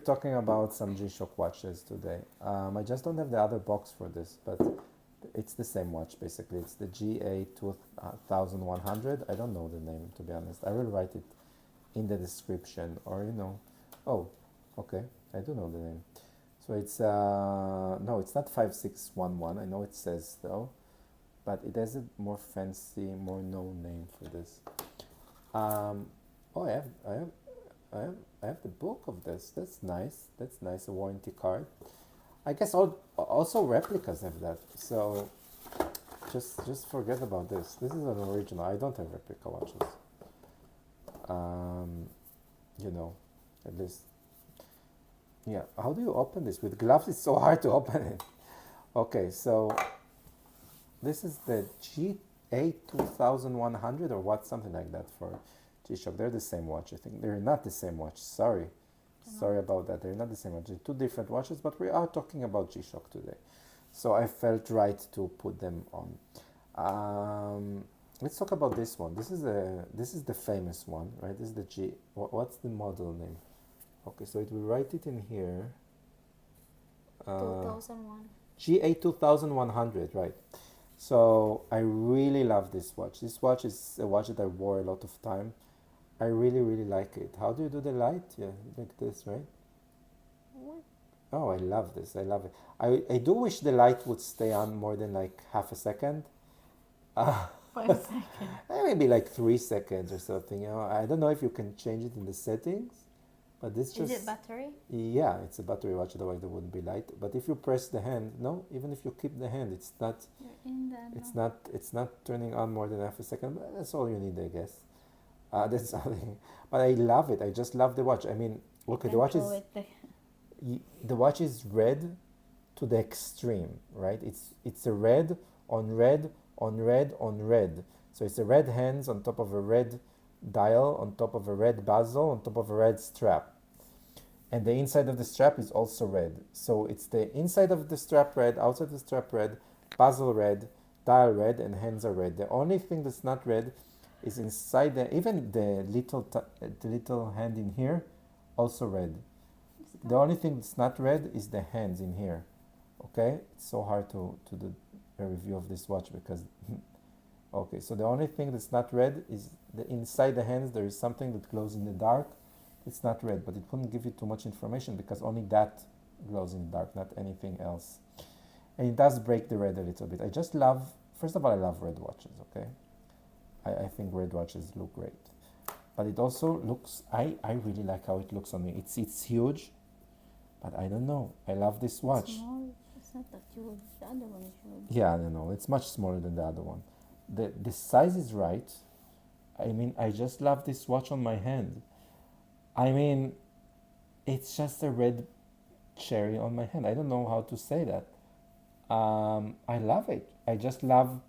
talking about some G-Shock watches today. I just don't have the other box for this, but it's the same watch basically. It's the GA 2100. I don't know the name, to be honest. I will write it in the description, or oh, okay, I do know the name. So it's no, it's not 5611. I know it says though, but it has a more fancy, more known name for this. Oh, I have the book of this. That's nice. That's nice. A warranty card. I guess also replicas have that. So just forget about this. This is an original. I don't have replica watches. Um, at least. Yeah. How do you open this with gloves? It's so hard to open it. Okay, so this is the GA 2100 or what, something like that for G-Shock. They're the same watch. I think they're not the same watch. Sorry about that. They're not the same watch. They're two different watches, but we are talking about G-Shock today. So I felt right to put them on. Let's talk about this one. This is the famous one, right? This is the what's the model name? Okay, so it will write it in here. 2001. GA 2100, right? So I really love this watch. This watch is a watch that I wore a lot of time. I really, really like it. How do you do the light? Yeah, like this, right? Oh, I love this. I love it. I do wish the light would stay on more than like half a second. 5 seconds. Maybe like 3 seconds or something. I don't know if you can change it in the settings, but this just. Is it battery? Yeah, it's a battery watch. Otherwise, there wouldn't be light. But if you press the hand, no, even if you keep the hand, it's not. You're in there. It's not turning on more than half a second. But that's all you need, I guess. That's all. But I love it. I just love the watch. I mean, okay, the watch is. The watch is red to the extreme, right? It's a red on red on red on red. So it's a red hands on top of a red dial, on top of a red bezel, on top of a red strap. And the inside of the strap is also red. So it's the inside of the strap red, outside of the strap red, bezel red, dial red, and hands are red. The only thing that's not red is inside even the little hand in here, also red. The only thing that's not red is the hands in here. Okay, it's so hard to do a review of this watch because okay, so the only thing that's not red is the inside the hands. There is something that glows in the dark. It's not red, but it wouldn't give you too much information because only that glows in the dark, not anything else. And it does break the red a little bit. I just love, first of all, I love red watches. Okay, I think red watches look great, but it also looks, I really like how it looks on me. It's huge, but I don't know. I love this watch. Small. It's not that huge. The other one is huge. Yeah, I don't know. It's much smaller than the other one. The size is right. I mean, I just love this watch on my hand. I mean, it's just a red cherry on my hand. I don't know how to say that. I love it. I just love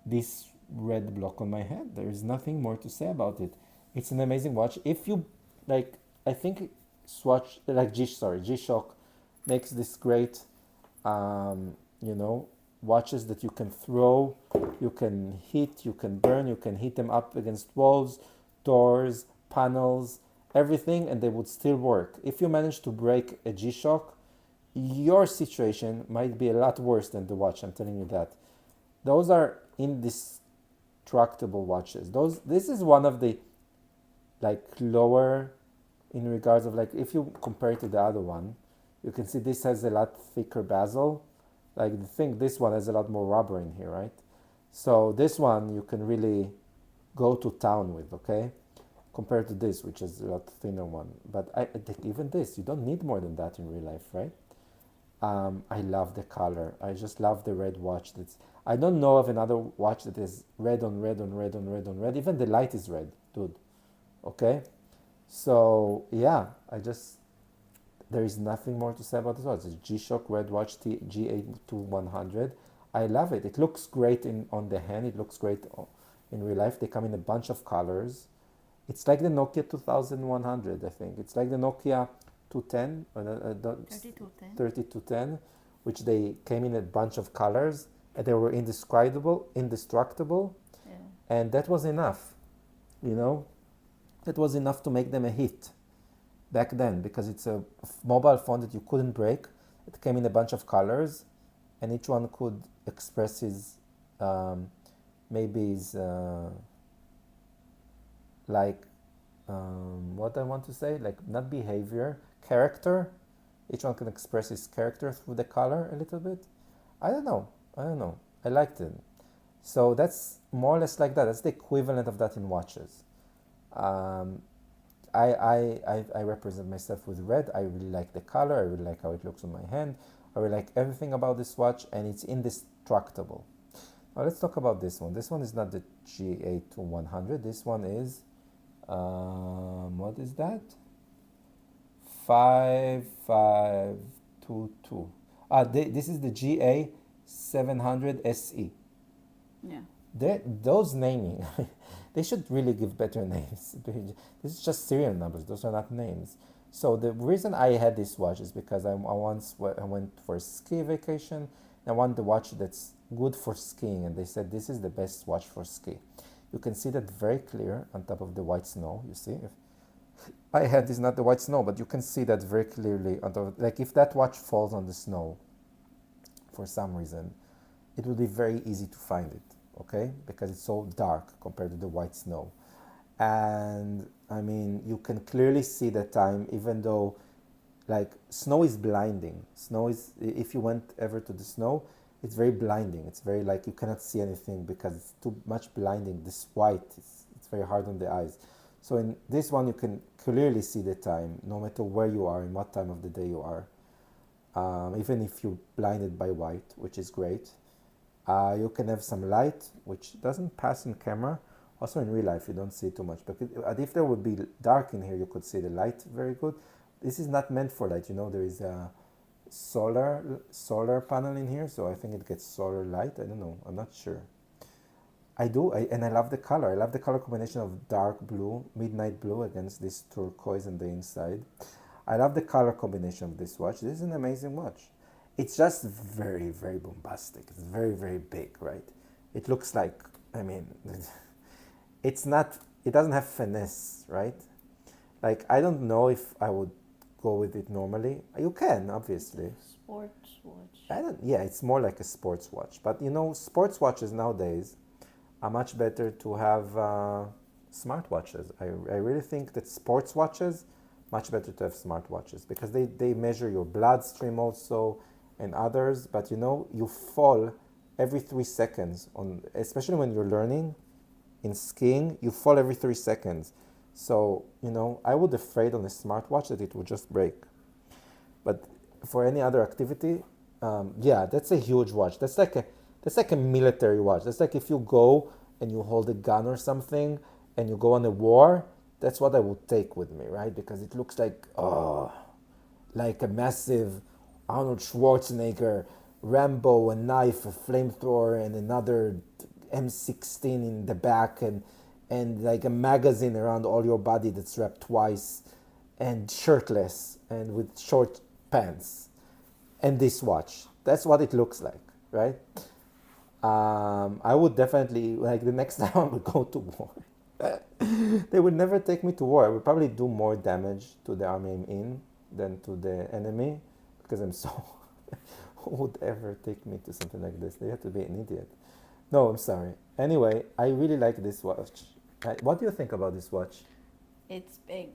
this red block on my hand. There is nothing more to say about it. It's an amazing watch. If you like, I think G-Shock makes this great, watches that you can throw, you can hit, you can burn, you can hit them up against walls, doors, panels, everything, and they would still work. If you manage to break a G-Shock, your situation might be a lot worse than the watch. I'm telling you that. Those are indestructible watches. This is one of the lower in regards of if you compare it to the other one, you can see this has a lot thicker bezel. This one has a lot more rubber in here, right? So this one you can really go to town with, okay? Compared to this, which is a lot thinner one. But I think even this, you don't need more than that in real life, right? I love the color. I just love the red watch. I don't know of another watch that is red on red on red on red on red. Even the light is red, dude. Okay? So, yeah, there is nothing more to say about this watch. It's G-Shock Red Watch GA2100. I love it. It looks great on the hand. It looks great in real life. They come in a bunch of colors. It's like the Nokia 2100, I think. It's like the Nokia 210, 3210, which they came in a bunch of colors, and they were indestructible, Yeah. and that was enough, That was enough to make them a hit. back then, because it's a mobile phone that you couldn't break. It came in a bunch of colors, and each one could express his um, maybe his like what I want to say, like not behavior, character. Each one can express his character through the color a little bit. I don't know. I don't know. I liked it. So that's more or less like that. That's the equivalent of that in watches. Um, I represent myself with red. I really like the color. I really like how it looks on my hand. I really like everything about this watch, and it's indestructible. Now let's talk about this one. This one is not the GA2100. This one is, what is that? 5522. This is the GA700 SE. Yeah. Those naming, they should really give better names. This is just serial numbers. Those are not names. So the reason I had this watch is because I went for a ski vacation. And I wanted the watch that's good for skiing, and they said this is the best watch for ski. You can see that very clear on top of the white snow. You see, if I had this, not the white snow, but you can see that very clearly on top. Like if that watch falls on the snow, for some reason, it will be very easy to find it. Okay, because it's so dark compared to the white snow. And I mean, you can clearly see the time, even though like snow is blinding. Snow is, if you went ever to the snow, it's very blinding. It's very like you cannot see anything because it's too much blinding. This white, it's very hard on the eyes. So in this one, you can clearly see the time, no matter where you are and what time of the day you are. Even if you're blinded by white, which is great. You can have some light, which doesn't pass in camera. Also in real life, you don't see too much. But if there would be dark in here, you could see the light very good. This is not meant for light. You know, there is a solar panel in here, so I think it gets solar light. I don't know. I'm not sure. And I love the color. I love the color combination of dark blue, midnight blue against this turquoise on the inside. I love the color combination of this watch. This is an amazing watch. It's just very, very bombastic. It's very, very big, right? It looks like, I mean, it's not, it doesn't have finesse, right? Like, I don't know if I would go with it normally. You can, obviously. Sports watch. Yeah, it's more like a sports watch. But you know, sports watches nowadays are much better to have smartwatches. I really think that sports watches, much better to have smartwatches because they measure your bloodstream also and others. But you know, you fall every 3 seconds, especially when you're learning in skiing, you fall every 3 seconds. So, you know, I would afraid on a smartwatch that it would just break. But for any other activity, yeah, that's a huge watch. That's like a military watch. That's like if you go and you hold a gun or something and you go on a war, that's what I would take with me, right? Because it looks like a massive Arnold Schwarzenegger, Rambo, a knife, a flamethrower, and another M16 in the back, and like a magazine around all your body that's wrapped twice, and shirtless and with short pants, and this watch. That's what it looks like, right? I would definitely, like the next time I would go to war. They would never take me to war. I would probably do more damage to the army I'm in than to the enemy because I'm so. Who would ever take me to something like this? They have to be an idiot. No, I'm sorry. Anyway, I really like this watch. What do you think about this watch? It's big.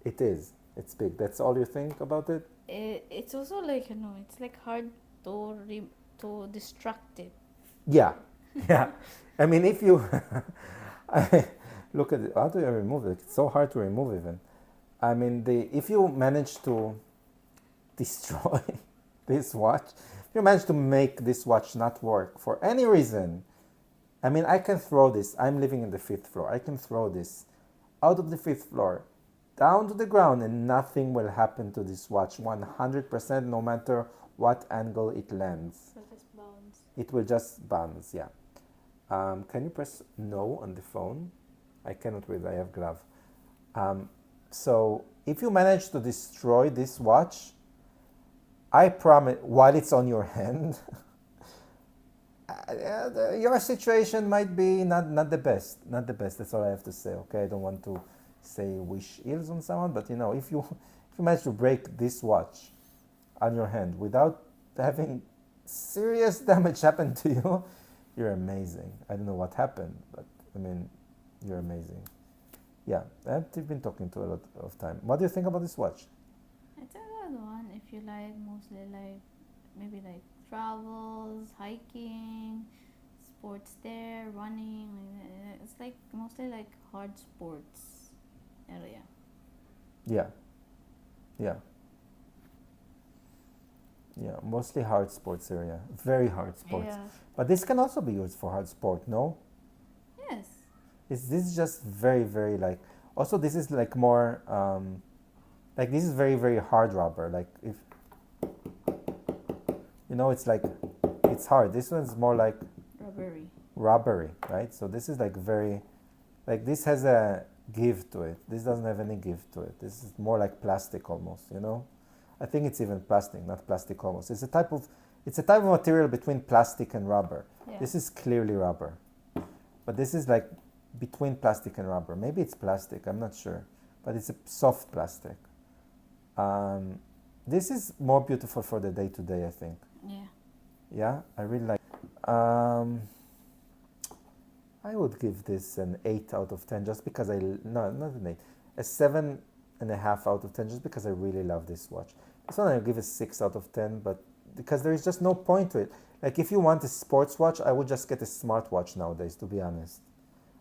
It is. It's big. That's all you think about it? It's also like, you know, it's like hard to distract it. Yeah. Yeah. I mean, if you look at it, how do you remove it? It's so hard to remove even. I mean, if you manage to destroy this watch, if you manage to make this watch not work for any reason, I mean, I can throw this. I'm living in the 5th floor. I can throw this out of the 5th floor down to the ground and nothing will happen to this watch 100% no matter what angle it lands. So just bounce. It will just bounce, yeah. Can you press no on the phone? I cannot read, I have glove. So if you manage to destroy this watch, I promise, while it's on your hand, your situation might be not the best. Not the best, that's all I have to say, okay? I don't want to say wish ills on someone, but you know, if you manage to break this watch on your hand without having serious damage happen to you, you're amazing. I don't know what happened, but I mean, you're amazing. Yeah, and we've been talking to a lot of time. What do you think about this watch? It's a good one if you like mostly like maybe like travels, hiking, sports there, running. It's like mostly like hard sports area. Yeah, yeah, yeah. Mostly hard sports area, very hard sports. Yeah. But this can also be used for hard sport. No, Yes. is this just very very like? Also, this is like more like this is very very hard rubber. Like if you know, it's like it's hard. This one's more like Rubbery. rubbery, right? So this is like very like this has a give to it. This doesn't have any give to it. This is more like plastic almost, you know? I think it's even plastic, not plastic almost. It's a type of material between plastic and rubber. Yeah. This is clearly rubber. But this is like between plastic and rubber. Maybe it's plastic, I'm not sure. But it's a soft plastic. This is more beautiful for the day to day, I think. Yeah. Yeah, I really like. Um, I would give this an 8 out of 10 just because no, not an 8, a 7.5 out of 10 just because I really love this watch. This one I'll give a 6 out of 10, but because there is just no point to it. Like if you want a sports watch, I would just get a smartwatch nowadays, to be honest.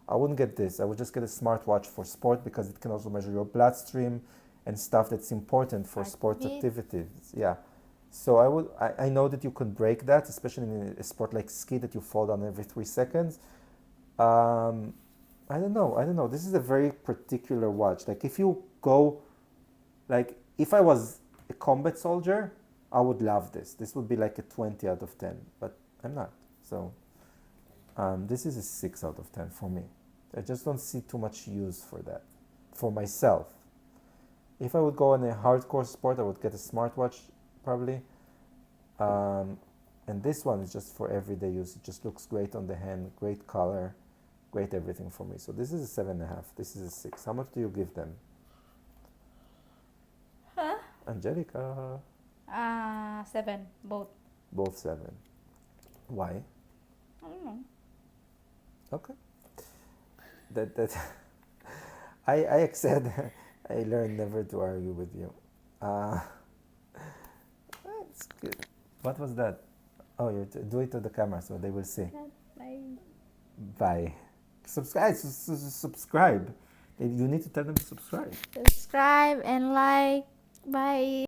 I wouldn't get this. I would just get a smartwatch for sport because it can also measure your bloodstream and stuff that's important for sports activities. Yeah. So I know that you could break that, especially in a sport like ski that you fall down every 3 seconds. I don't know. This is a very particular watch. Like if you go, like if I was a combat soldier, I would love this. This would be like a 20 out of 10, but I'm not. So this is a 6 out of 10 for me. I just don't see too much use for that, for myself. If I would go on a hardcore sport, I would get a smartwatch probably. And this one is just for everyday use. It just looks great on the hand, great color, great everything for me. So this is a 7.5. This is a 6. How much do you give them? Huh? Angelica. 7. Both. Both 7. Why? I don't know. Okay. That I accept. I learned never to argue with you. That's good. What was that? Oh, do it to the camera so they will see. Bye. Bye. Subscribe. Subscribe. You need to tell them to subscribe. Subscribe and like. Bye.